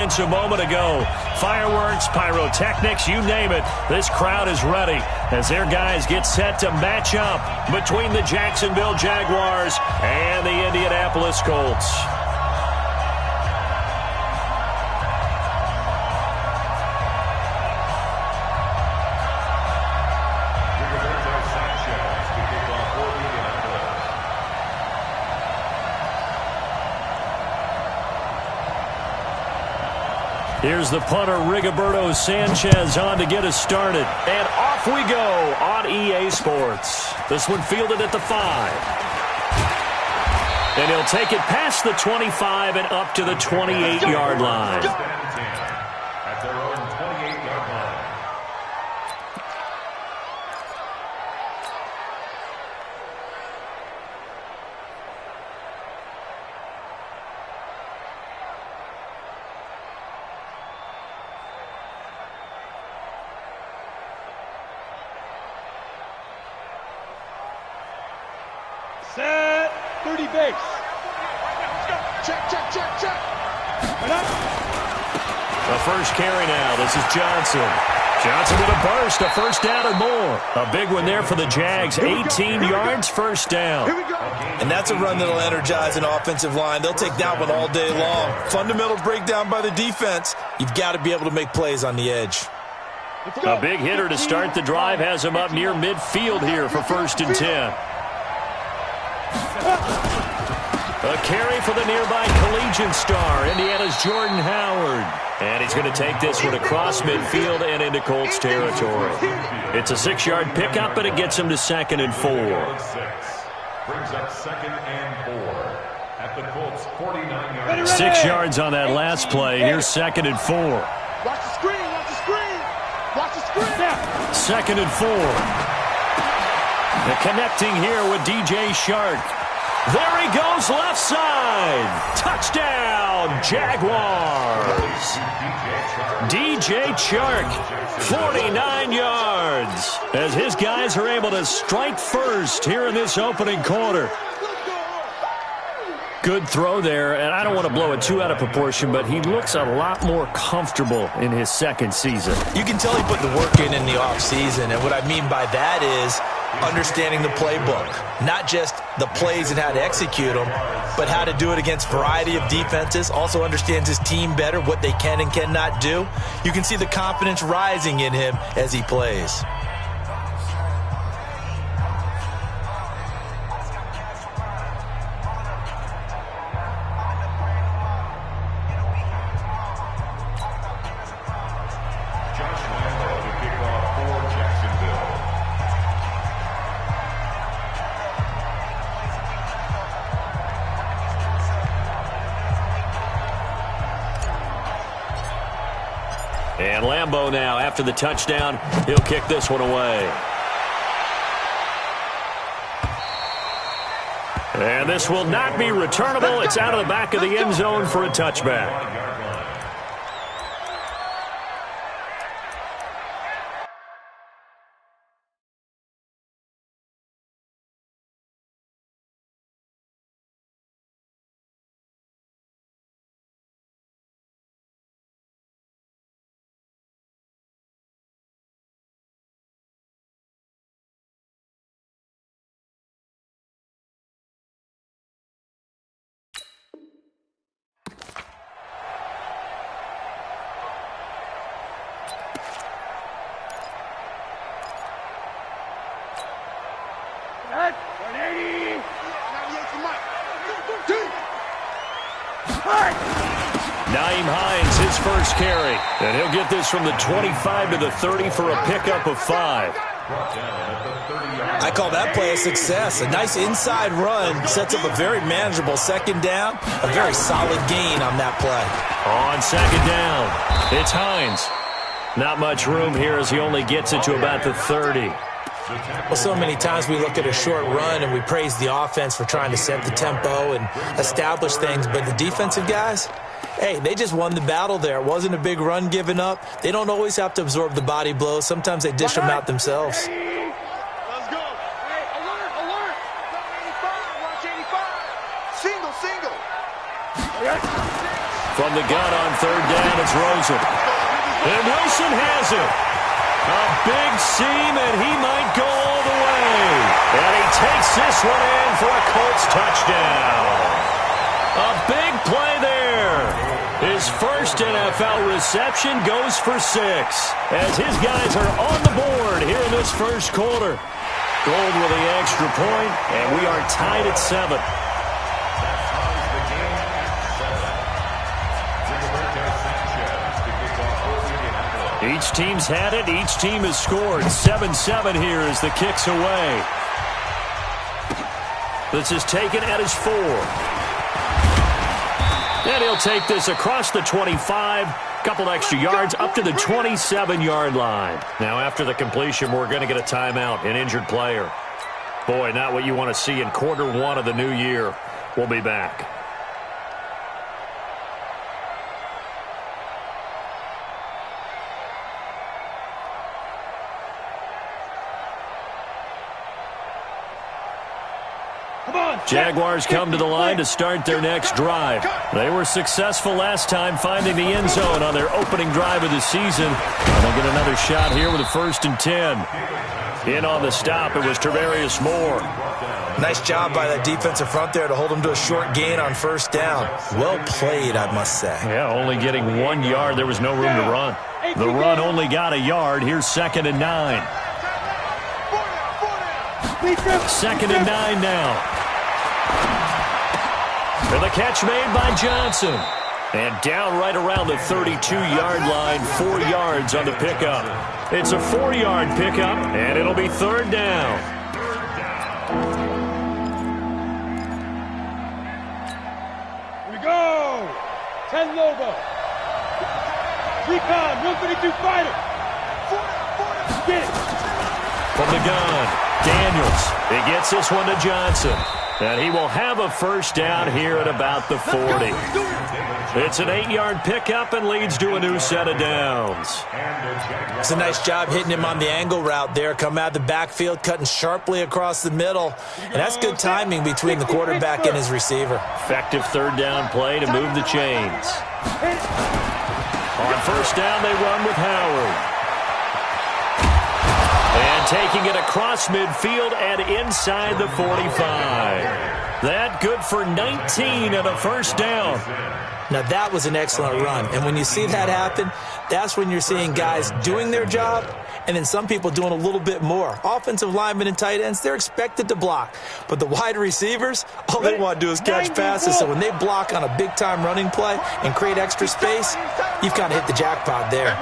A moment ago, fireworks, pyrotechnics, you name it, this crowd is ready as their guys get set to match up between the Jacksonville Jaguars and the Indianapolis Colts. Here's the punter, Rigoberto Sanchez, on to get us started. And off we go on EA Sports. This one fielded at the 5. And he'll take it past the 25 and up to the 28-yard line. At their own 28-yard line. Set, 30 base. Check. The first carry now. This is Johnson. Johnson with a burst, a first down and more. A big one there for the Jags. 18 yards, first down. And that's a run that'll energize an offensive line. They'll take that one all day long. Fundamental breakdown by the defense. You've got to be able to make plays on the edge. A big hitter to start the drive has him up near midfield here for 1st and 10. A carry for the nearby collegiate star, Indiana's Jordan Howard. And he's going to take this one across midfield and into Colts territory. It's a 6-yard pickup, and it gets him to 2nd and 4. Brings up 2nd and 4 at the Colts 49-yard line. 6 yards on that last play. Here's 2nd and 4. Watch the screen. 2nd and 4. The connecting here with DJ Chark. There he goes, left side. Touchdown, Jaguars. DJ Chark, 49 yards. As his guys are able to strike first here in this opening quarter. Good throw there, and I don't want to blow it too out of proportion, but he looks a lot more comfortable in his 2nd season. You can tell he put the work in the offseason, and what I mean by that is understanding the playbook. Not just the plays and how to execute them, but how to do it against a variety of defenses. Also understands his team better, what they can and cannot do. You can see the confidence rising in him as he plays. And Lambeau now, after the touchdown, he'll kick this one away. And this will not be returnable. It's out of the back of the end zone for a touchback. Nyheim Hines, his first carry. And he'll get this from the 25 to the 30 for a pickup of 5. I call that play a success. A nice inside run sets up a very manageable 2nd down. A very solid gain on that play. On 2nd down, it's Hines. Not much room here as he only gets it to about the 30. Well, so many times we look at a short run and we praise the offense for trying to set the tempo and establish things, but the defensive guys, hey, they just won the battle there. It wasn't a big run given up. They don't always have to absorb the body blows. Sometimes they dish them out themselves. Let's go. Hey, alert. Watch 85. Single. From the gun on third down, it's Rosen. And Wilson has it. A big seam, and he might go all the way. And he takes this one in for a Colts touchdown. A big play there. His first NFL reception goes for 6 as his guys are on the board here in this first quarter. Gold with the extra point, and we are tied at 7. Each team's had it. Each team has scored. 7-7 here as the kick's away. This is taken at his 4. And he'll take this across the 25. Couple extra yards up to the 27-yard line. Now after the completion, we're going to get a timeout, an injured player. Boy, not what you want to see in quarter 1 of the new year. We'll be back. Jaguars come to the line to start their next drive. They were successful last time finding the end zone on their opening drive of the season. And they'll get another shot here with a 1st and 10. In on the stop, it was Tarvarius Moore. Nice job by that defensive front there to hold him to a short gain on 1st down. Well played, I must say. Yeah, only getting 1 yard. There was no room to run. The run only got a yard. Here's 2nd and 9. 2nd and 9 now. And the catch made by Johnson. And down right around the 32-yard line, 4 yards on the pickup. It's a 4-yard pickup, and it'll be 3rd down. Here we go. 10 Lobo. 3-pound, 152 fighter. Get it. From the gun, Daniels. He gets this one to Johnson. And he will have a 1st down here at about the 40. It's an 8-yard pickup and leads to a new set of downs. It's a nice job hitting him on the angle route there. Come out of the backfield, cutting sharply across the middle. And that's good timing between the quarterback and his receiver. Effective 3rd down play to move the chains. On 1st down, they run with Howard. And taking it across midfield and inside the 45. That good for 19 and a 1st down. Now that was an excellent run. And when you see that happen, that's when you're seeing guys doing their job and then some people doing a little bit more. Offensive linemen and tight ends, they're expected to block. But the wide receivers, all they want to do is catch passes. So when they block on a big-time running play and create extra space, you've kind of hit the jackpot there.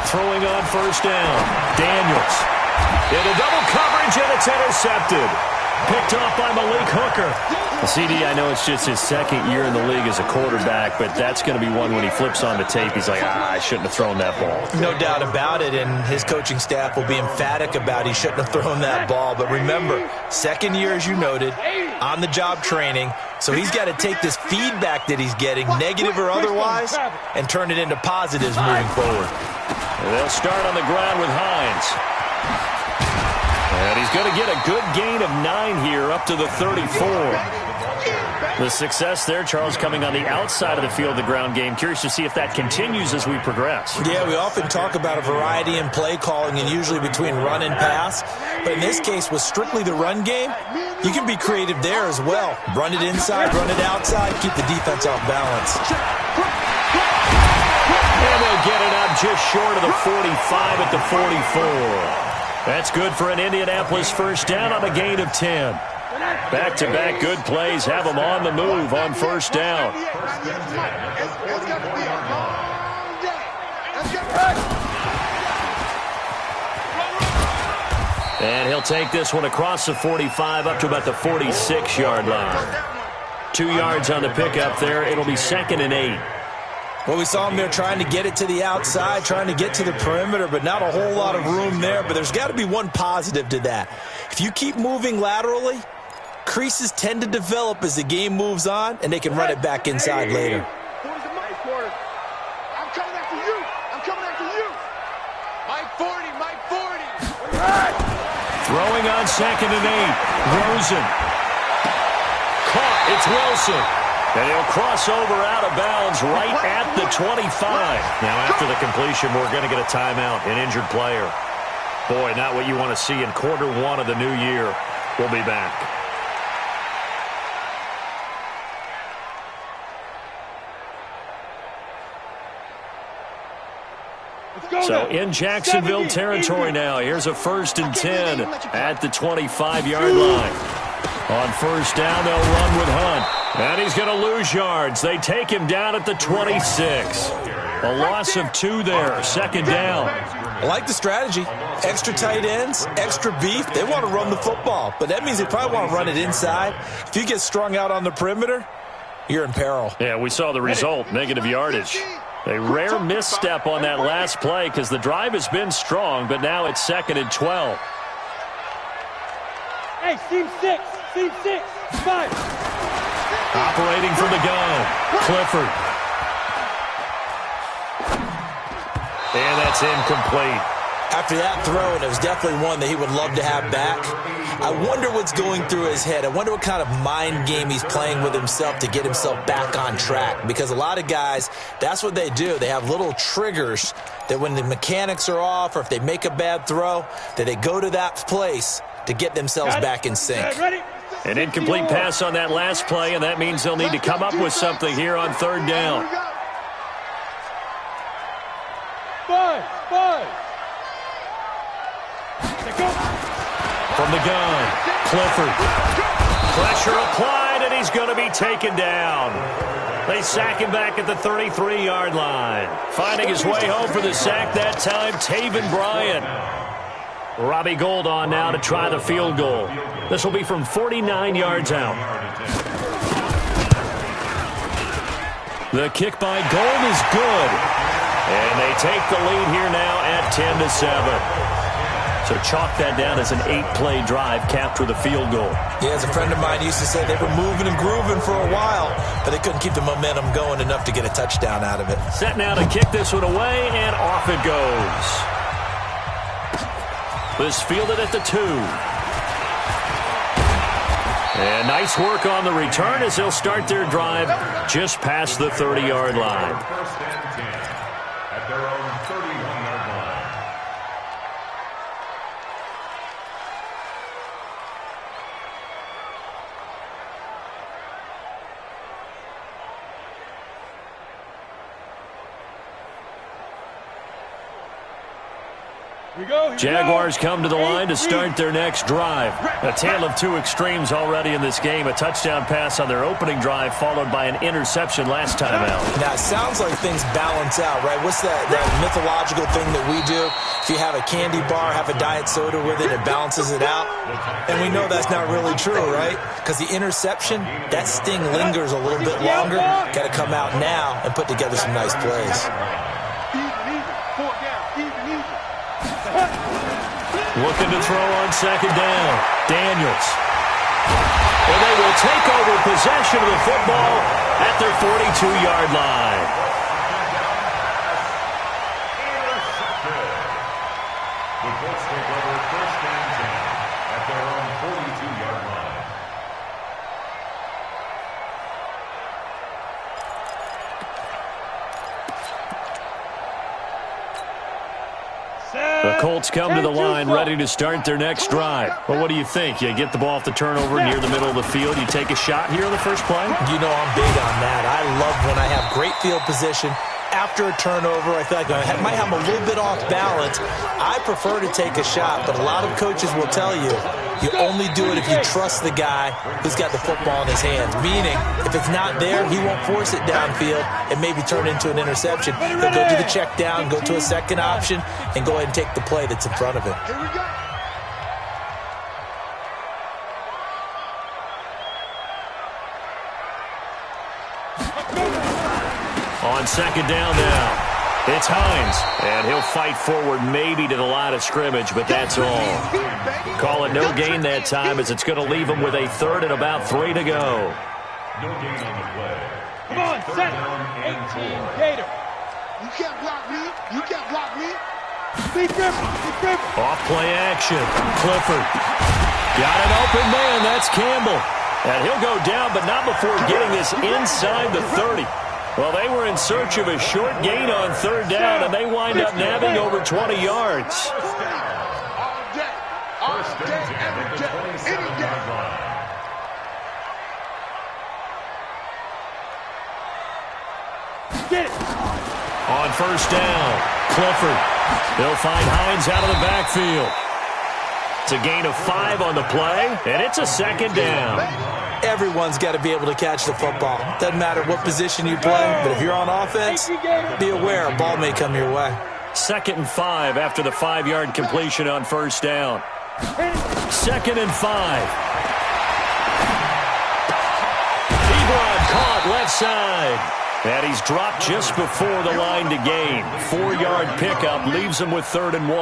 Throwing on 1st down. Daniels. Into double coverage, and it's intercepted. Picked off by Malik Hooker. CD, I know it's just his 2nd year in the league as a quarterback, but that's going to be one when he flips on the tape. He's like, I shouldn't have thrown that ball. No doubt about it, and his coaching staff will be emphatic about he shouldn't have thrown that ball. But remember, 2nd year, as you noted, on-the-job training, so he's got to take this feedback that he's getting, negative or otherwise, and turn it into positives moving forward. They'll start on the ground with Hines. And he's going to get a good gain of 9 here up to the 34. The success there, Charles, coming on the outside of the field, the ground game. Curious to see if that continues as we progress. Yeah, we often talk about a variety in play calling and usually between run and pass. But in this case, with strictly the run game, you can be creative there as well. Run it inside, run it outside, keep the defense off balance. And they'll get it up just short of the 45 at the 44. That's good for an Indianapolis 1st down on a gain of 10. Back-to-back good plays have them on the move on 1st down. And he'll take this one across the 45 up to about the 46-yard line. 2 yards on the pickup there. It'll be 2nd and 8. Well, we saw him there trying to get it to the outside, trying to get to the perimeter, but not a whole lot of room there. But there's got to be one positive to that. If you keep moving laterally, creases tend to develop as the game moves on, and they can run it back inside later. I'm coming after you. I'm coming after you. Mike 40, Mike 40. Throwing on 2nd and 8. Rosen. Caught. It's Wilson. And he'll cross over out of bounds right at the 25. Now, after the completion, we're going to get a timeout, an injured player. Boy, not what you want to see in quarter one of the new year. We'll be back. So in Jacksonville territory now. Here's a 1st and 10 at the 25-yard line. On first down, they'll run with Hunt. And he's going to lose yards. They take him down at the 26. A loss of 2 there. 2nd down. I like the strategy. Extra tight ends, extra beef. They want to run the football, but that means they probably want to run it inside. If you get strung out on the perimeter, you're in peril. Yeah, we saw the result, negative yardage. A rare misstep on that last play because the drive has been strong, but now it's 2nd and 12. Hey, team 6, 5. Operating from the gun, Clifford. And that's incomplete. After that throw, and it was definitely one that he would love to have back, I wonder what's going through his head. I wonder what kind of mind game he's playing with himself to get himself back on track. Because a lot of guys, that's what they do. They have little triggers that when the mechanics are off or if they make a bad throw, that they go to that place to get themselves back in sync. An incomplete pass on that last play, and that means they'll need to come up with something here on 3rd down. 5. From the gun, Clifford. Pressure applied, and he's going to be taken down. They sack him back at the 33-yard line. Finding his way home for the sack that time, Taven Bryan. Robbie Gould on now to try the field goal. This will be from 49 yards out. The kick by Gould is good. And they take the lead here now at 10-7. So chalk that down as an 8-play drive capped with a field goal. Yeah, as a friend of mine used to say, they were moving and grooving for a while, but they couldn't keep the momentum going enough to get a touchdown out of it. Set now to kick this one away, and off it goes. This fielded at the 2. And nice work on the return as they'll start their drive just past the 30-yard line. 1st and 10 at their own 31-yard line. Jaguars come to the line to start their next drive. A tale of 2 extremes already in this game. A touchdown pass on their opening drive followed by an interception last time out. Now, it sounds like things balance out, right? What's that mythological thing that we do? If you have a candy bar, have a diet soda with it, it balances it out. And we know that's not really true, right? Because the interception, that sting lingers a little bit longer. Got to come out now and put together some nice plays. Looking to throw on 2nd down. Daniels. And they will take over possession of the football at their 42-yard line. The Colts take over 1st and 10 at their own 42-yard line. The Colts come to the line ready to start their next drive. Well, what do you think? You get the ball off the turnover near the middle of the field. You take a shot here on the first play? You know I'm big on that. I love when I have great field position. After a turnover, I feel like I might have a little bit off balance. I prefer to take a shot, but a lot of coaches will tell you, you only do it if you trust the guy who's got the football in his hands. Meaning, if it's not there, he won't force it downfield and maybe turn into an interception. He'll go to the check down, go to a second option, and go ahead and take the play that's in front of him. Here we go. On 2nd down now. It's Hines, and he'll fight forward maybe to the line of scrimmage, but that's all. Call it no gain that time as it's going to leave him with a 3rd and about 3 to go. No gain on the play. Come on, set. 18, Gator. You can't block me. You can't block me. Be careful. Be careful. Off play action. Clifford. Got an open man. That's Campbell. And he'll go down, but not before getting this inside the 30. Well, they were in search of a short gain on third down, and they wind up nabbing over 20 yards. Get it. On first down, Clifford. They'll find Hines out of the backfield. It's a gain of 5 on the play, and it's a second down. Everyone's got to be able to catch the football. Doesn't matter what position you play, but if you're on offense, be aware a ball may come your way. 2nd and 5 after the 5-yard completion on first down. 2nd and 5. Ebron caught left side. And he's dropped just before the line to gain. 4-yard pickup leaves him with 3rd and 1.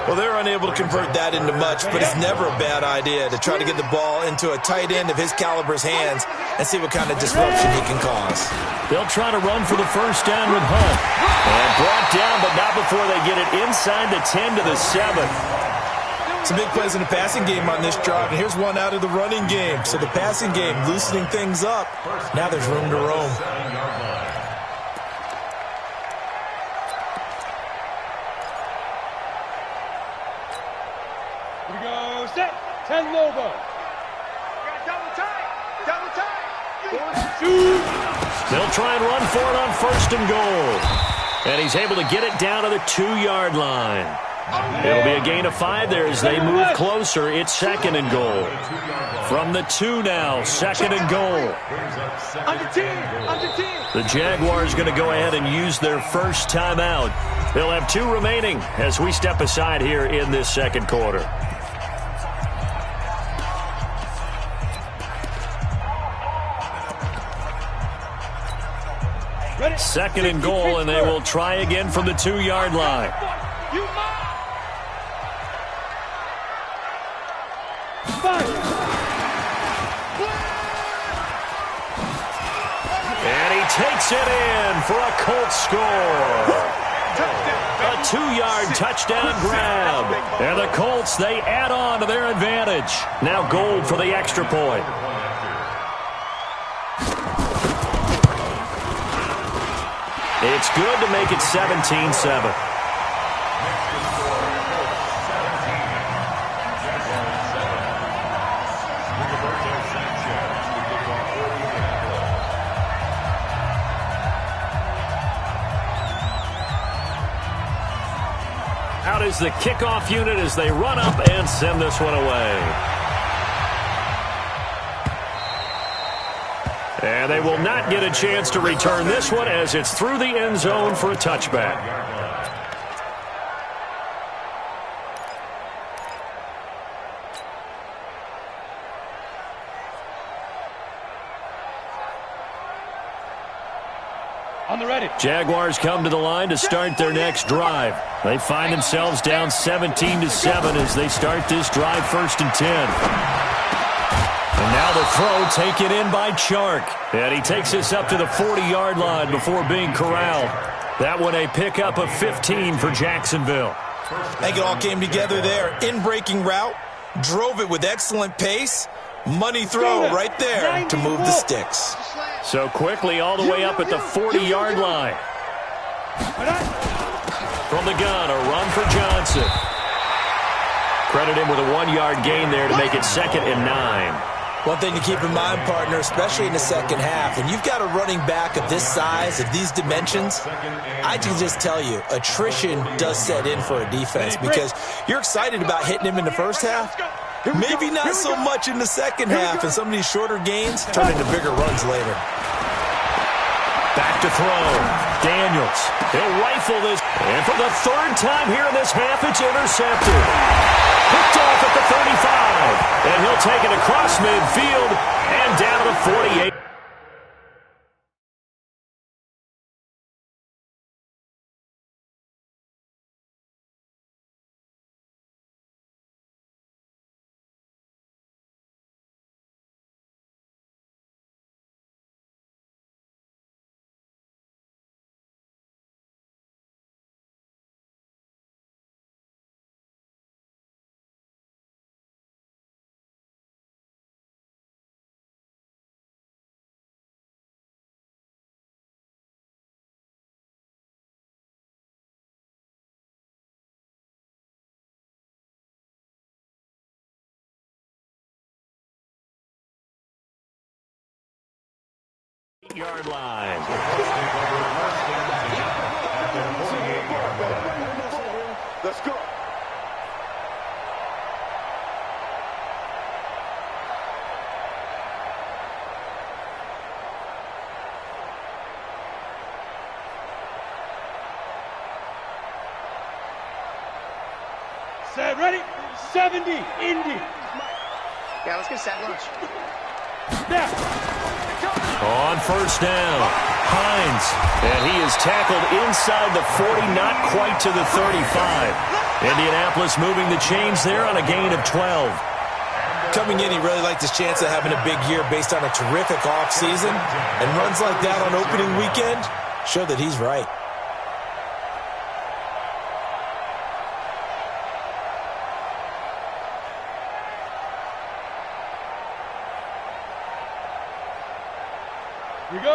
Well, they're unable to convert that into much, but it's never a bad idea to try to get the ball into a tight end of his caliber's hands and see what kind of disruption he can cause. They'll try to run for the first down with Hunt. And brought down, but not before they get it inside the 10 to the 7. Some big plays in the passing game on this drive, and here's one out of the running game. So the passing game loosening things up. Now there's room to roam. Here we go. Set. 10 Lobo. Double time. Shoot. They'll try and run for it on 1st and goal. And he's able to get it down to the 2-yard line. It'll be a gain of 5 there as they move closer. It's 2nd and goal. From the 2 now, 2nd and goal. Under 10. The Jaguars going to go ahead and use their first timeout. They'll have 2 remaining as we step aside here in this second quarter. Ready. 2nd and goal, and they will try again from the 2-yard line. And he takes it in for a Colts score. A 2-yard touchdown grab. And the Colts, they add on to their advantage. Now Gold for the extra point. It's good to make it 17-7. Out is the kickoff unit as they run up and send this one away. And they will not get a chance to return this one as it's through the end zone for a touchback. On the ready. Jaguars come to the line to start their next drive. They find themselves down 17-7 as they start this drive 1st and 10. And now the throw taken in by Chark. And he takes us up to the 40-yard line before being corralled. That one a pickup of 15 for Jacksonville. I think it all came together there. In-breaking route, drove it with excellent pace. Money throw right there to move the sticks. So quickly all the way up at the 40-yard line. From the gun, a run for Johnson. Credit him with a 1-yard gain there to make it 2nd and 9. One thing to keep in mind, partner, especially in the second half, when you've got a running back of this size, of these dimensions, I can just tell you, attrition does set in for a defense because you're excited about hitting him in the first half. Maybe not so much in the second half, and some of these shorter gains turn into bigger runs later. Back to throw. Daniels. He'll rifle this. And for the 3rd time here in this half, it's intercepted. Picked off at the 35. And he'll take it across midfield and down to the 48. 8-yard line. Let's go. Set, ready? 70, Indy. Yeah, let's get set lunch. Snap. On first down, Hines. And he is tackled inside the 40, not quite to the 35. Indianapolis moving the chains there on a gain of 12. Coming in, he really liked his chance of having a big year based on a terrific offseason. And runs like that on opening weekend show that he's right.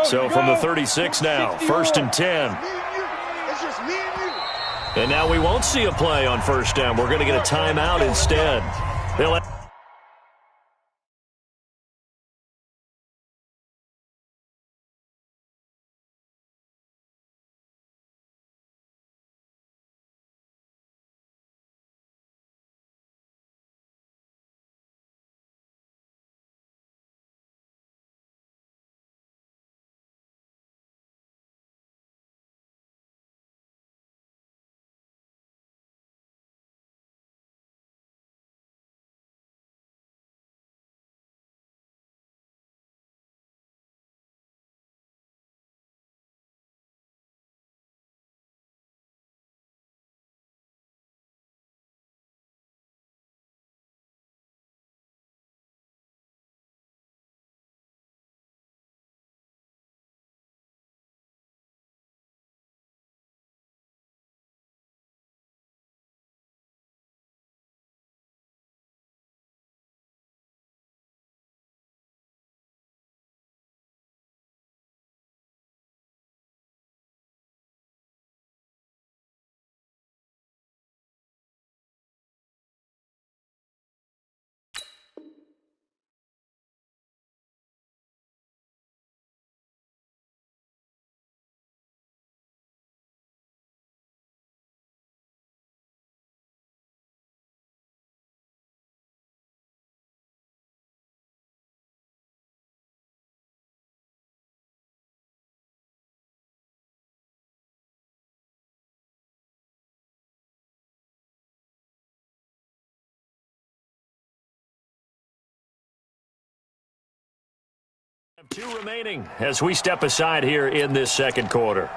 So from the 36 now, 1st and 10. It's just me and you. And now we won't see a play on first down. We're going to get a timeout instead. They'll have 2 remaining as we step aside here in this second quarter.